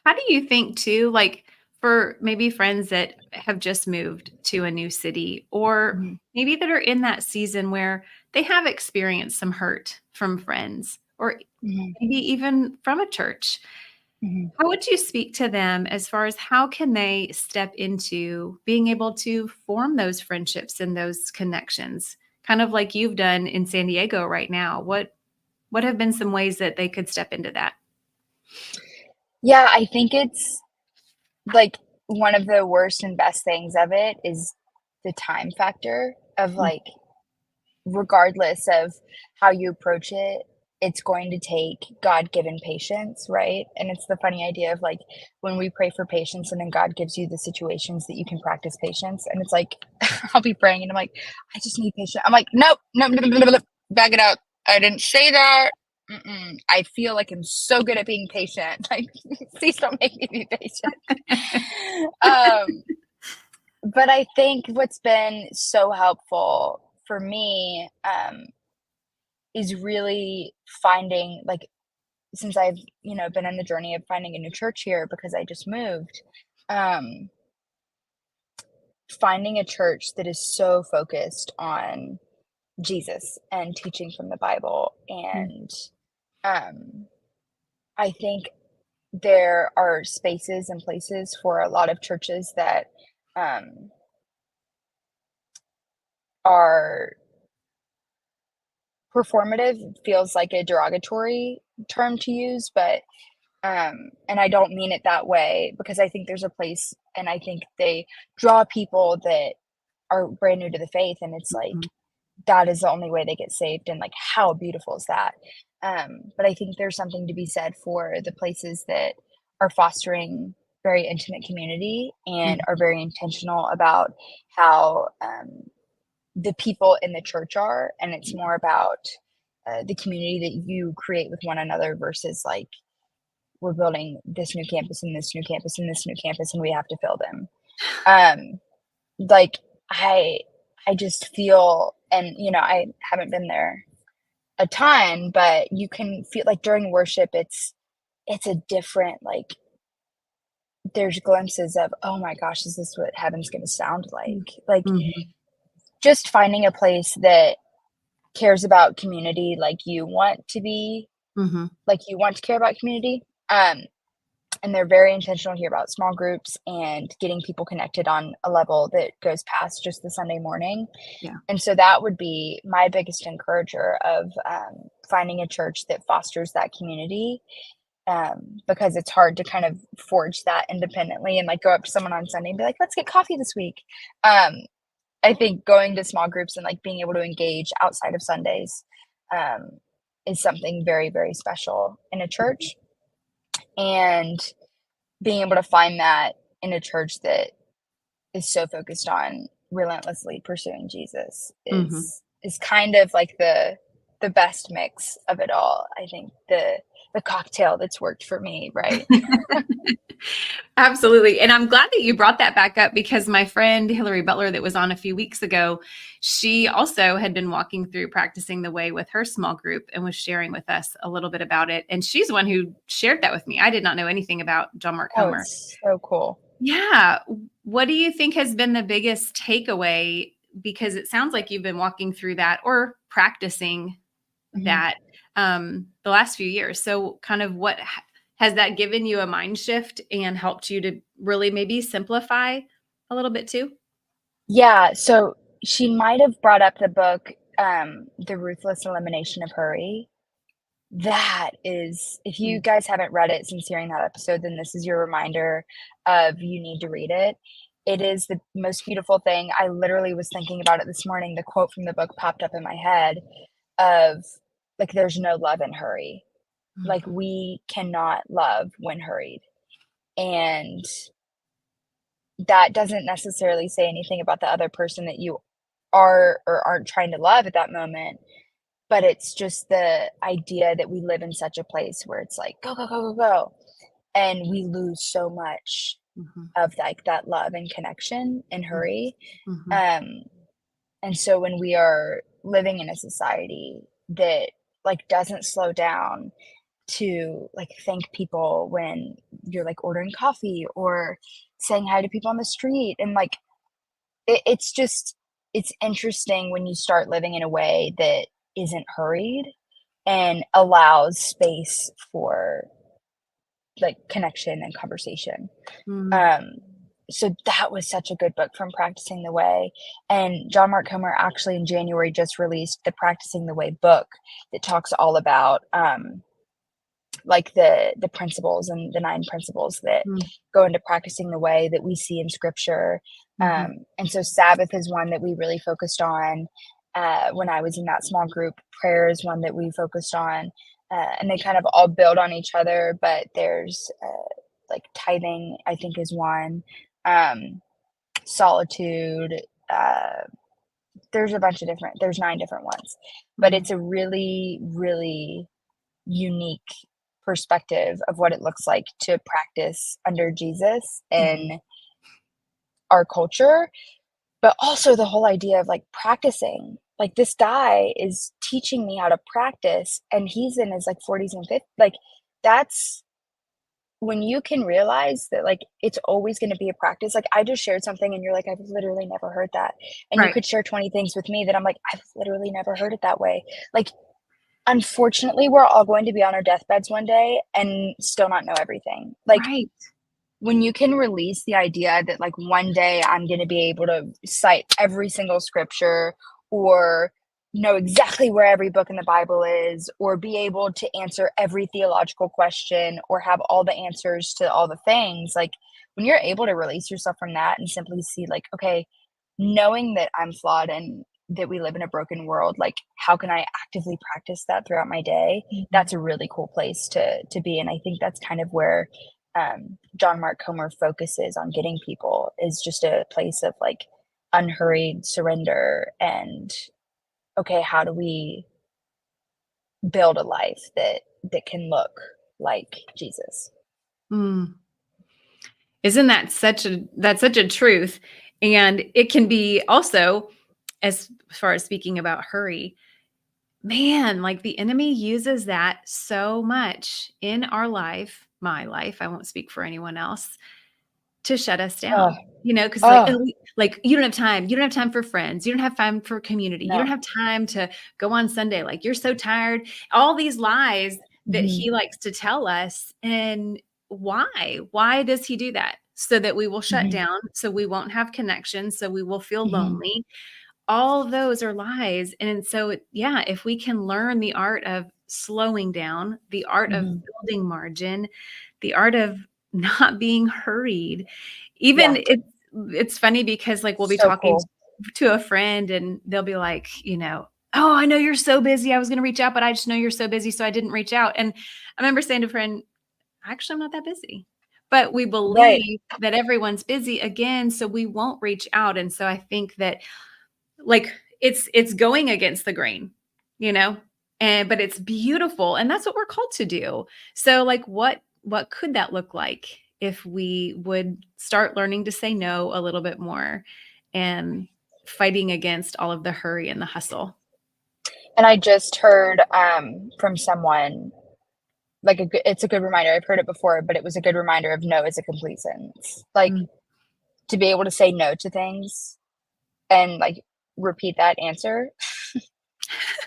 how do you think too, like for maybe friends that have just moved to a new city or Mhm, maybe that are in that season where they have experienced some hurt from friends or mhm, maybe even from a church? mhm. How would you speak to them as far as how can they step into being able to form those friendships and those connections? Kind of like you've done in San Diego right now. What have been some ways that they could step into that? Yeah, I think it's, like, one of the worst and best things of it is the time factor of, Mm. like, regardless of how you approach it, it's going to take God-given patience, right? And it's the funny idea of, like, when we pray for patience and then God gives you the situations that you can practice patience, and it's like, I'll be praying and I'm like, "I just need patience." I'm like, "Nope, no, no, no, no, no, back it up. I didn't say that. Mm-mm. I feel like I'm so good at being patient. Like, please don't make me be patient." Um, but I think what's been so helpful for me, is really finding, like, since I've, been on the journey of finding a new church here because I just moved, um, finding a church that is so focused on Jesus and teaching from the Bible. And um, I think there are spaces and places for a lot of churches that are performative. Feels like a derogatory term to use, but and I don't mean it that way, because I think there's a place, and I think they draw people that are brand new to the faith, and it's like that is the only way they get saved, and like how beautiful is that? But I think there's something to be said for the places that are fostering very intimate community and are very intentional about how the people in the church are, and it's more about the community that you create with one another versus like, we're building this new campus and this new campus and this new campus and we have to fill them. Like I just feel, and I haven't been there a ton, but you can feel like during worship, it's a different, like, there's glimpses of, oh my gosh, is this what heaven's going to sound like? Like just finding a place that cares about community, like you want to be, like you want to care about community. And they're very intentional here about small groups and getting people connected on a level that goes past just the Sunday morning. Yeah. And so that would be my biggest encourager of finding a church that fosters that community, because it's hard to kind of forge that independently and like go up to someone on Sunday and be like, let's get coffee this week. I think going to small groups and like being able to engage outside of Sundays is something very, very special in a church. And being able to find that in a church that is so focused on relentlessly pursuing Jesus is kind of like the best mix of it all. I think the cocktail that's worked for me, right? Absolutely. And I'm glad that you brought that back up, because my friend Hillary Butler that was on a few weeks ago, she also had been walking through Practicing the Way with her small group and was sharing with us a little bit about it. And she's the one who shared that with me. I did not know anything about John Mark Comer. It's so cool. Yeah. What do you think has been the biggest takeaway? Because it sounds like you've been walking through that or practicing that the last few years. So kind of what has that given you a mind shift and helped you to really maybe simplify a little bit too? Yeah. So she might have brought up the book, The Ruthless Elimination of Hurry. That is, if you guys haven't read it since hearing that episode, then this is your reminder of you need to read it. It is the most beautiful thing. I literally was thinking about it this morning. The quote from the book popped up in my head of like, there's no love in hurry. Like we cannot love when hurried. And that doesn't necessarily say anything about the other person that you are or aren't trying to love at that moment. But it's just the idea that we live in such a place where it's like, go, go, go, go, go. And we lose so much of like that love and connection in hurry. And so when we are living in a society that like doesn't slow down to like thank people when you're like ordering coffee or saying hi to people on the street, and like it's interesting when you start living in a way that isn't hurried and allows space for like connection and conversation. So that was such a good book from Practicing the Way. And John Mark Comer actually in January just released the Practicing the Way book that talks all about like the principles and the 9 principles that go into practicing the way that we see in scripture. And so Sabbath is one that we really focused on when I was in that small group. Prayer is one that we focused on, and they kind of all build on each other, but there's like tithing, I think, is one. Solitude, there's a bunch of there's 9 different ones, but it's a really, really unique perspective of what it looks like to practice under Jesus in our culture, but also the whole idea of like practicing like, this guy is teaching me how to practice, and he's in his, like, 40s and 50s. Like, that's when you can realize that, like, it's always gonna be a practice. Like, I just shared something and you're like, "I've literally never heard that." And you Right. could share 20 things with me that I'm like, "I've literally never heard it that way." Like, unfortunately, we're all going to be on our deathbeds one day and still not know everything. Like, Right. when you can release the idea that, like, one day I'm gonna be able to cite every single scripture, or know exactly where every book in the Bible is, or be able to answer every theological question, or have all the answers to all the things, like, when you're able to release yourself from that and simply see, like, okay, knowing that I'm flawed and that we live in a broken world, like, how can I actively practice that throughout my day? Mhm. That's a really cool place to be, and I think that's kind of where John Mark Comer focuses on getting people, is just a place of, like, unhurried surrender and, okay, how do we build a life that can look like Jesus? Mm. Isn't that such a truth? And it can be also, as far as speaking about hurry, man, like the enemy uses that so much in our life, my life, I won't speak for anyone else, to shut us Oh, down. Because like, oh, oh, like you don't have time. You don't have time for friends. You don't have time for community. You don't no. have time to go on Sunday. Like you're so tired. All these lies that Mhm, he likes to tell us. And why? Why does he do that? So that we will shut mhm, down, so we won't have connection, so we will feel mhm, lonely. All of those are lies. And so, yeah, if we can learn the art of slowing down, the art of mhm. building margin, the art of not being hurried, Yeah, even it's funny because like we'll be so talking cool. to a friend and they'll be like, "Oh, I know you're so busy. I was going to reach out, but I just know you're so busy, so I didn't reach out." And I remember saying to a friend, "Actually, I'm not that busy." But we Right. believe that everyone's busy again, so we won't reach out. And so I think that like it's going against the grain, you know? And but it's beautiful and that's what we're called to do. So like what could that look like if we would start learning to say no a little bit more and fighting against all of the hurry and the hustle? And I just heard, from someone, like, it's a good reminder. I've heard it before, but it was a good reminder of no is a complete sentence. Like, Mm. to be able to say no to things and, like, repeat that answer,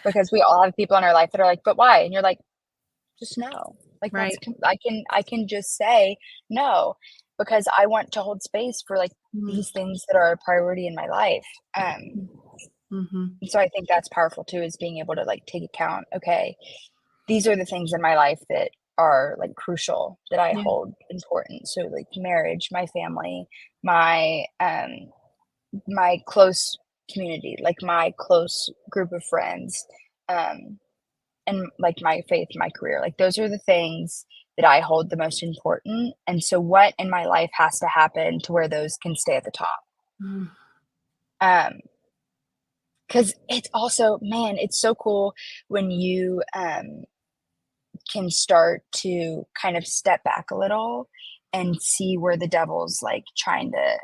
because we all have people in our life that are like, "But why?" And you're like, "Just no." Like, that's Right. I can just say no, because I want to hold space for, like, Mm. these things that are a priority in my life. Mhm. And so I think that's powerful too, is being able to, like, take account, okay, these are the things in my life that are, like, crucial, that I Yeah. hold important. So, like, marriage, my family, my, my close community, like, my close group of friends, um, and, like, my faith, my career, like, those are the things that I hold the most important, and so what in my life has to happen to where those can stay at the top? Mm. Um, because it's also, man, it's so cool when you, can start to kind of step back a little and see where the devil's, like, trying to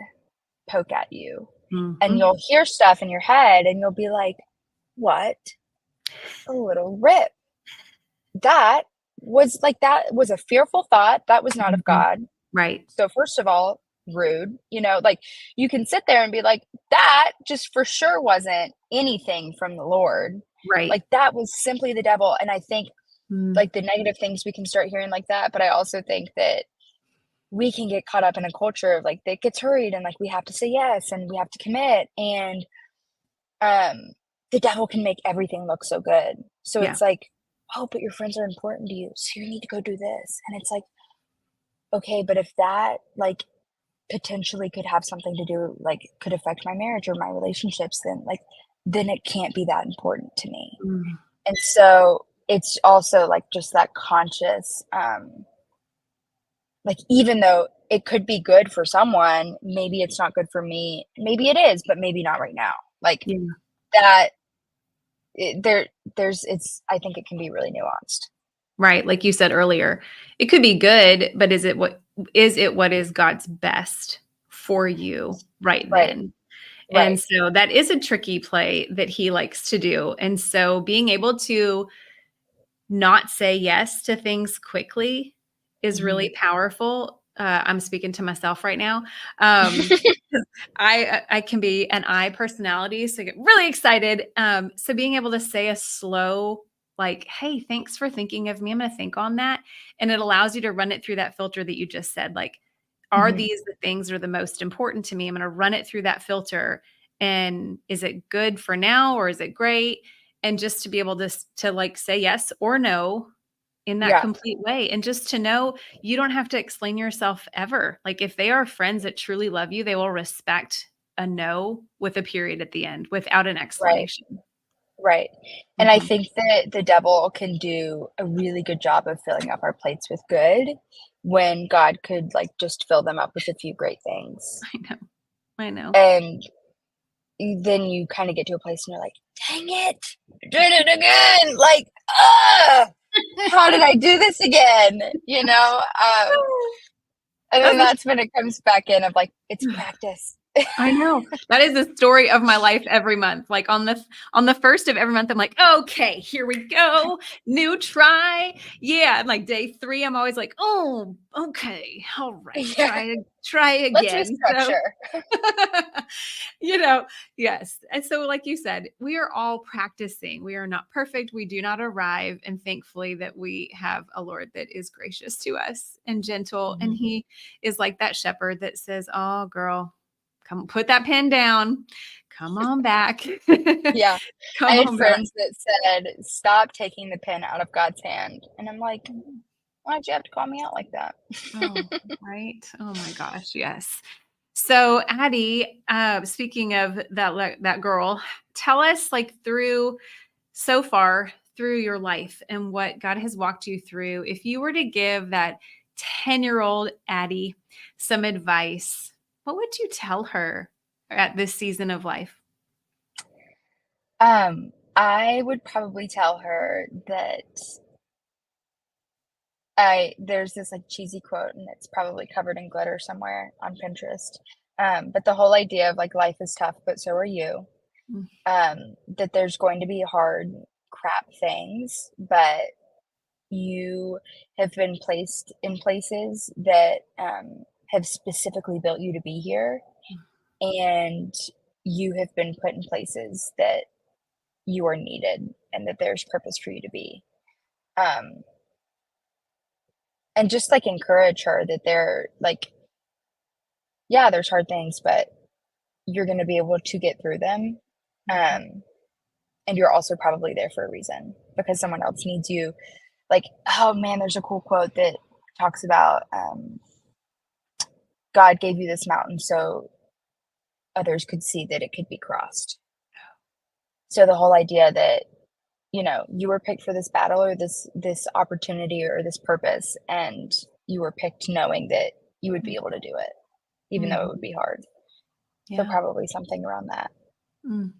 poke at you, and Mhm. you'll hear stuff in your head, and you'll be like, "What? A little rip." That was a fearful thought, that was not of Mhm. God. Right. So, first of all, rude, like, you can sit there and be like, "That just for sure wasn't anything from the Lord." Right. Like, that was simply the devil, and I think, Mm. like, the negative things we can start hearing like that, but I also think that we can get caught up in a culture of, like, that gets hurried and, like, we have to say yes and we have to commit, and, um, the devil can make everything look so good. So Yeah. it's like, "Oh, but your friends are important to you, so you need to go do this." And it's like, "Okay, but if that, like, potentially could have something to do, like, could affect my marriage or my relationships, then it can't be that important to me." Mm. And so it's also, like, just that conscious, like, even though it could be good for someone, maybe it's not good for me. Maybe it is, but maybe not right now. Like, Yeah. that there's it's I think it can be really nuanced. Right, like you said earlier, it could be good, but is it what is God's best for you right Right. then? And Right. so that is a tricky play that he likes to do. And so being able to not say yes to things quickly is Mhm. really powerful. I'm speaking to myself right now. Um, 'Cause I can be an I personality, so I get really excited. So being able to say a slow, like, "Hey, thanks for thinking of me. I'm gonna think on that." And it allows you to run it through that filter that you just said, like, "Are Mhm. these the things that are the most important to me? I'm gonna run it through that filter, and is it good for now or is it great?" And just to be able to, like, say yes or no in that Yeah. complete way, and just to know you don't have to explain yourself ever. Like, if they are friends that truly love you, they will respect a no with a period at the end without an Right. explanation. Right. And I Mhm. think that the devil can do a really good job of filling up our plates with good when God could, like, just fill them up with a few great things. I know. I know. And then you kinda get to a place and you're like, "Dang it, I did it again!" Like, "Ugh, how did I do this again?" You know? And then That's that's when it comes back in of like, it's a practice. I know. That is the story of my life every month. Like, on the first of every month, I'm like, "Okay, here we go. New try." Yeah, and like day 3, I'm always like, "Oh, okay. All right. Yeah, Try let's again." So, restructure. you know, yes. And so, like you said, we are all practicing. We are not perfect. We do not arrive. And thankfully that we have a Lord that is gracious to us and gentle. And Mhm. he is like that shepherd that says, "Oh, girl, come put that pen down. Come on back." Yeah. I Come had on back. friends that said, "Stop taking the pen out of God's hand." And I'm like, "Why'd you have to call me out like that?" Oh, right. Oh my gosh. Yes. So, Addie, speaking of that girl, tell us, like, through so far through your life and what God has walked you through. If you were to give that 10-year-old Addie some advice, what would you tell her at this season of life? I would probably tell her that I there's this, like, cheesy quote, and it's probably covered in glitter somewhere on Pinterest, but the whole idea of, like, life is tough, but so are you. Mm, That there's going to be hard, crap things, but you have been placed in places that, have specifically built you to be here, and you have been put in places that you are needed and that there's purpose for you to be. Um, and just, like, encourage her that they're like, yeah, there's hard things, but you're gonna be able to get through them, mhm. um, and you're also probably there for a reason because someone else needs you. Like, oh man, there's a cool quote that talks about, God gave you this mountain so others could see that it could be crossed. So the whole idea that, you were picked for this battle or this opportunity or this purpose, and you were picked knowing that you would be able to do it, even though it would Mhm. be hard. So Yeah. probably something around that. Mm.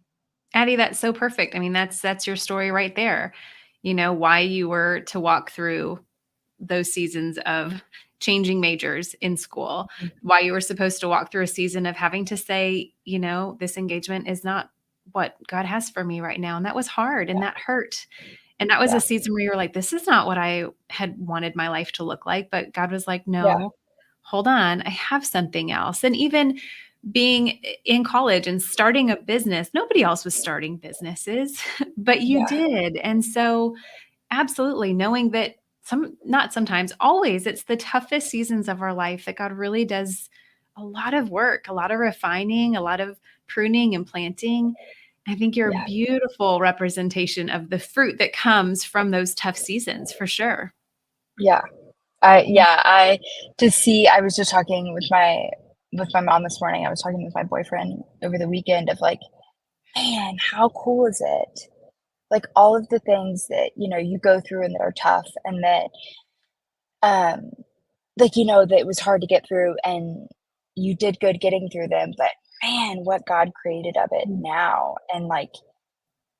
Addie, that's so perfect. I mean, that's your story right there. You know, why you were to walk through those seasons of changing majors in school, Mhm. why you were supposed to walk through a season of having to say, this engagement is not what God has for me right now. And that was hard and Yeah, that hurt. And that was a yeah, season where you were like, this is not what I had wanted my life to look like. But God was like, yeah, no, hold on, I have something else. And even being in college and starting a business, nobody else was starting businesses, but you yeah, did. And so, absolutely, knowing that not sometimes, always, it's the toughest seasons of our life that God really does a lot of work, a lot of refining, a lot of pruning and planting. I think you're a yeah, beautiful representation of the fruit that comes from those tough seasons for sure. yeah. I to see I was just talking with my mom this morning. I was talking with my boyfriend over the weekend of like, man, how cool is it? Like all of the things that, you go through and that are tough and that um like that it was hard to get through and you did good getting through them, but man, what God created of it Mm, now and like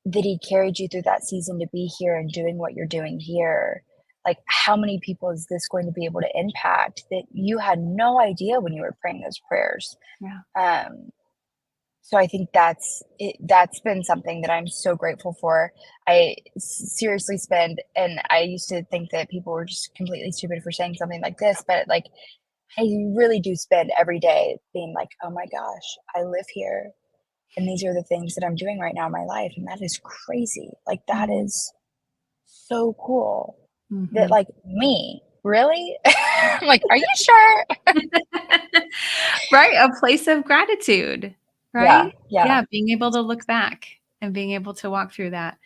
that he carried you through that season to be here and doing what you're doing here. Like, how many people is this going to be able to impact that you had no idea when you were praying those prayers? yeah. Um, So I think that's it, that's been something that I'm so grateful for. Seriously spend, and I used to think that people were just completely stupid for saying something like this, but like I really do spend every day being like, oh my gosh, I live here and these are the things that I'm doing right now in my life. And that is crazy. Like, that Mhm. is so cool that, Mhm. like, me, really? I'm like, are you sure? Right, a place of gratitude, Yeah, right? yeah, Yeah, being able to look back and being able to walk through that.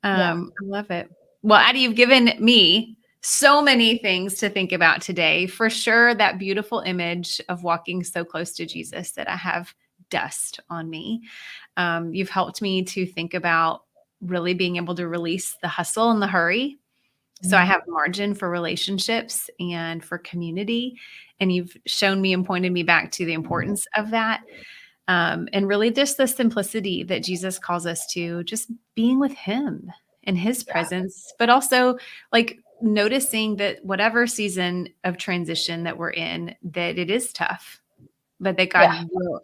yeah, I love it. Well, Addie, you've given me so many things to think about today. For sure, that beautiful image of walking so close to Jesus that I have dust on me. You've helped me to think about really being able to release the hustle and the hurry. So I mhm, have margin for relationships and for community. And you've shown me and pointed me back to the importance of that. And really just the simplicity that Jesus calls us to, just being with him in his yeah, presence, but also like noticing that whatever season of transition that we're in, that it is tough, but that yeah, God will,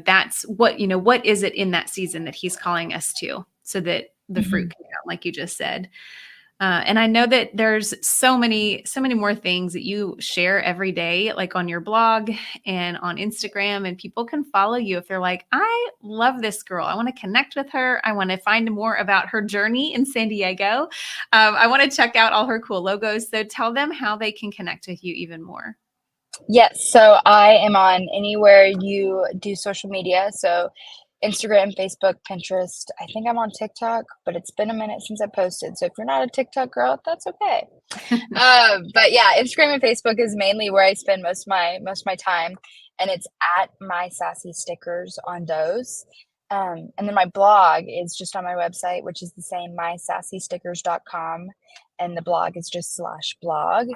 that's what, what is it in that season that he's calling us to, so that the fruit mhm, can come, like you just said. And I know that there's so many more things that you share every day, like on your blog and on Instagram, and people can follow you if they're like, I love this girl. I want to connect with her. I want to find more about her journey in San Diego. I want to check out all her cool logos. So tell them how they can connect with you even more. Yes, so I am on anywhere you do social media, so Instagram, Facebook, Pinterest. I think I'm on TikTok, but it's been a minute since I posted, so if you're not a TikTok girl, that's okay. But yeah, Instagram and Facebook is mainly where I spend most of my time, and it's at My Sassy Stickers on those. And then my blog is just on my website, which is the same, mysassystickers.com, and the blog is just slash blog,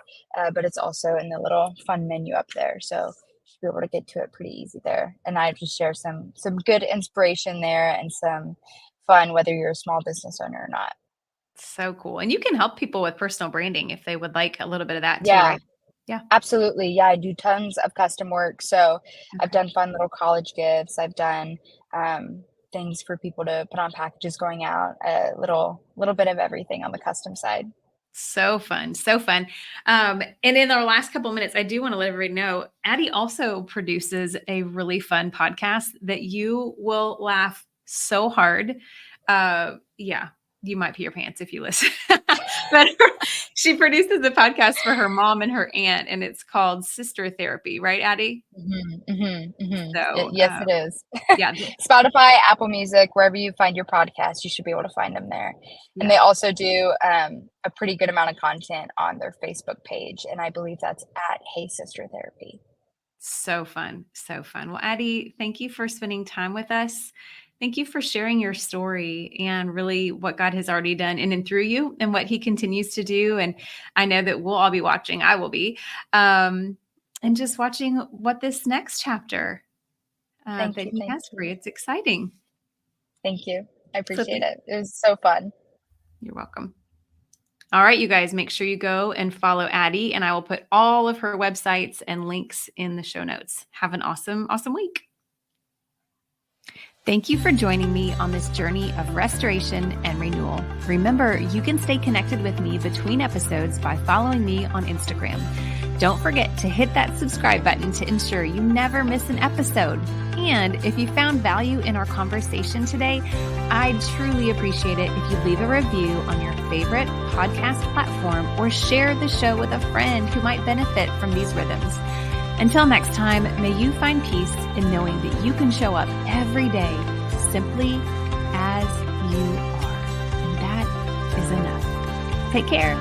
but it's also in the little fun menu up there, so you should be able to get to it pretty easy there. And I just share some good inspiration there and some fun, whether you're a small business owner or not. So cool. And you can help people with personal branding if they would like a little bit of that too, Yeah. right? Yeah. Absolutely. Yeah, I do tons of custom work. So I've Okay. done fun little college gifts. I've done things for people to put on packages going out. A little bit of everything on the custom side. So fun, so fun. And in our last couple of minutes, I do want to let everybody know Addie also produces a really fun podcast that you will laugh so hard. Yeah, you might pee your pants if you listen. But she produces a podcast for her mom and her aunt, and it's called Sister Therapy, right, Addie? So, Yes, it is. yeah, Spotify, Apple Music, wherever you find your podcast, you should be able to find them there. And yeah. they also do a pretty good amount of content on their Facebook page, and I believe that's at Hey Sister Therapy. So fun. So fun. Well, Addie, thank you for spending time with us. Thank you for sharing your story and really what God has already done in and through you and what he continues to do. And I know that we'll all be watching. I will be. And just watching what this next chapter Thank that you, he thank has for you. you, It's exciting. thank you. I So appreciate it. It was so fun. you're welcome. All right, you guys, make sure you go and follow Addie, and I will put all of her websites and links in the show notes. Have an awesome, awesome week. Thank you for joining me on this journey of restoration and renewal. Remember, you can stay connected with me between episodes by following me on Instagram. Don't forget to hit that subscribe button to ensure you never miss an episode. And if you found value in our conversation today, I'd truly appreciate it if you leave a review on your favorite podcast platform or share the show with a friend who might benefit from these rhythms. Until next time, may you find peace in knowing that you can show up every day simply as you are. And that is enough. Take care.